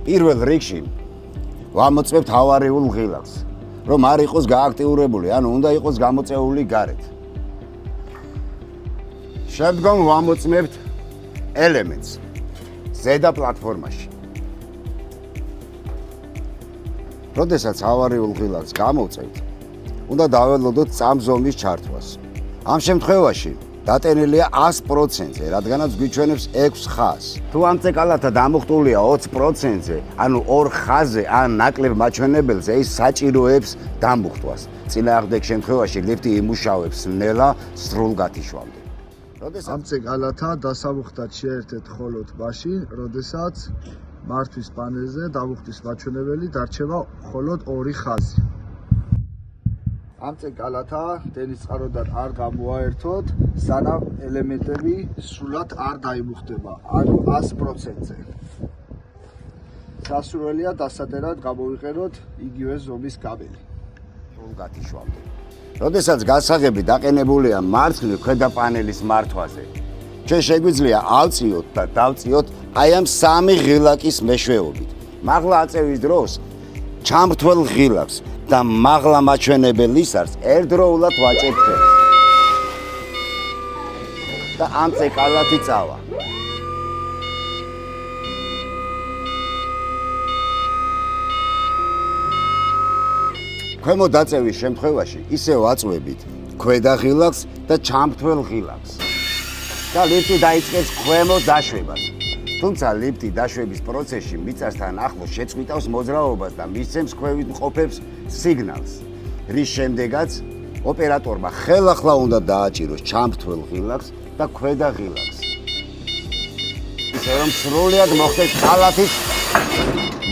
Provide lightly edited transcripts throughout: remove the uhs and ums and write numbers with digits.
პირველ რიგში ვამოწმებთ ავარიულ ღილაკს, რომ არ იყოს გააქტიურებული, ანუ უნდა იყოს გამოწეული გარეთ. შემდგომ ვამოწმებთ ელემენტს ზედა პლატფორმაში. როდესაც ავარიულ ღილაკს გამოვწევთ, უნდა დაველოდოთ წამზომის ჩართვას. ამ შემთხვევაში დატენილია 100%-ზე, რადგანაც გვიჩვენებს 6 ხაზს. თუ ამ წეკალათა დამუხტულია 20%-ზე, ანუ 2 ხაზზე ან ნაკლებ მაჩვენებელზე, ის საჭიროებს დამუხტვას. წინააღმდეგ შემთხვევაში ლიფტი იმუშავებს ნელა სრულ გათიშვამდე. ამ წეკალათა დასამუხტად შეერთეთ მხოლოდ მაშინ, როდესაც მართვის პანელზე დამუხტვის მაჩვენებელი დარჩება მხოლოდ 2 ხაზი. ამ წეკალათა დენის წყაროდან არ გამოაერთოთ, სანამ ელემენტები სრულად არ დაიმუხტება, ანუ 100%-ზე. სასურველია დასადენად გამოვიყენოთ იგივე ზომის კაბელი. სრულ გათიშვამდე. როდესაც გასაღები დაყენებულია მარცხნივ ქვედა პანელის მართვაზე, ჩვენ შეგვიძლია ავწიოთ და დავწიოთ აი ამ 3 ღილაკის მეშვეობით. მაღლა აწევის დროს ჩამრთვალ ღილაკს და მაღლა მაჩვენებელ ისარს ერთდროულად ვაჭერთ და ამ წეკალათი წავა. ქვემო დაწევის შემთხვევაში ისე ვაწვევით ქვედა ღილაკს და ჩამრთვალ ღილაკს და ლიფტი დაიწყებს ქვემო დაშვებას. თუმცა ლიფტი დაშვების პროცესში მიწასთან ახლოს შეწყვიტავს მოძრაობას და მისცემს ქვევით მყოფებს სიგნალს, რის შემდეგაც ოპერატორმა ხელახლა უნდა დააჭიროს ჩამრთვალ ღილაკს და ქვედა ღილაკს. ისე რომ სრულად მოხდეს კალათის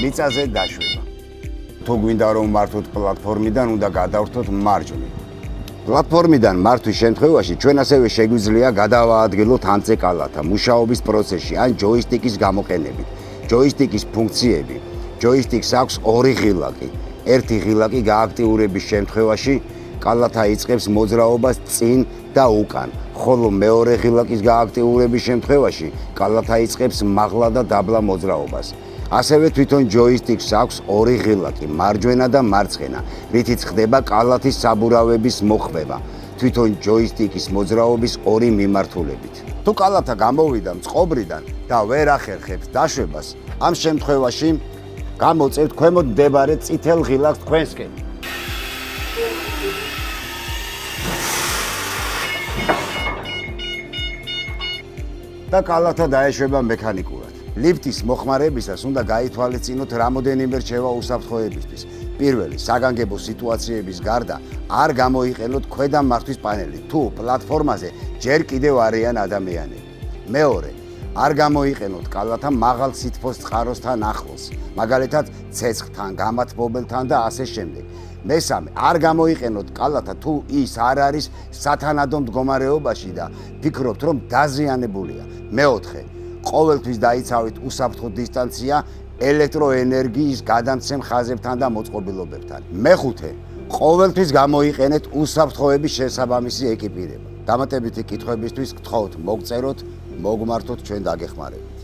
მიწაზე დაშვება. თუ გვინდა რომ მართოთ პლატფორმიდან, უნდა გადავრთოთ მარჯვნივ. პლატფორმიდან მართვის შემთხვევაში ჩვენ ასევე შეგვიძლია გადავაადგილოთ ამ წეკალათა მუშაობის პროცესში ან ჯოისტიკის გამოყენებით. ჯოისტიკის ფუნქციები. ჯოისტიკს აქვს 2 ღილაკი. ერთი ღილაკი გააქტიურების შემთხვევაში კალათა იწყებს მოძრაობას წინ და უკან, ხოლო მეორე ღილაკის გააქტიურების შემთხვევაში კალათა იწყებს მაღლა და დაბლა მოძრაობას. ასევე თვითონ ჯოისტიკს აქვს 2 ღილაკი, მარჯვენა და მარცხენა, რითიც ხდება კალათის საბურავების მოხვება, თვითონ ჯოისტიკის მოძრაობის 2 მიმართულებით. თუ კალათა გამოვიდა მწყობრიდან და ვერ ახერხებთ დაშვებას, ამ შემთხვევაში გამოწევთ ქვემოთ მდებარე წითელ ღილაკს თქვენსკენ. და კალათა დაეშვება მექანიკურად. ლიფტის მოხმარებისას უნდა გაითვალისწინოთ რამოდენიმე რჩევა უსაფრთხოებისთვის. პირველი, საგანგებო სიტუაციების გარდა არ გამოიყენოთ ქვედა მართვის პანელი, თუ პლატფორმაზე ჯერ კიდევ არიან ადამიანები. მეორე, არ გამოიყენოთ კალათა მაღალ სითბოს წყაროსთან ახლოს, მაგალითად ცეცხლთან, გამათბობელთან და ასე შემდეგ. მესამე, არ გამოიყენოთ კალათა თუ ის არ არის სათანადო მდგომარეობაში და ფიქრობთ რომ დაზიანებულია. მეოთხე, ყოველთვის დაიცავით უსაფრთხო დისტანცია ელექტროენერგიის გადამცემ ხაზებთან და მოწყობილობებთან. მეხუთე, ყოველთვის გამოიყენეთ უსაფრთხოების შესაბამისი ეკიპირება. დამატებითი კითხვებისთვის გთხოვთ მოგწეროთ, მოგმართოთ ჩვენ დაგეხმარებით.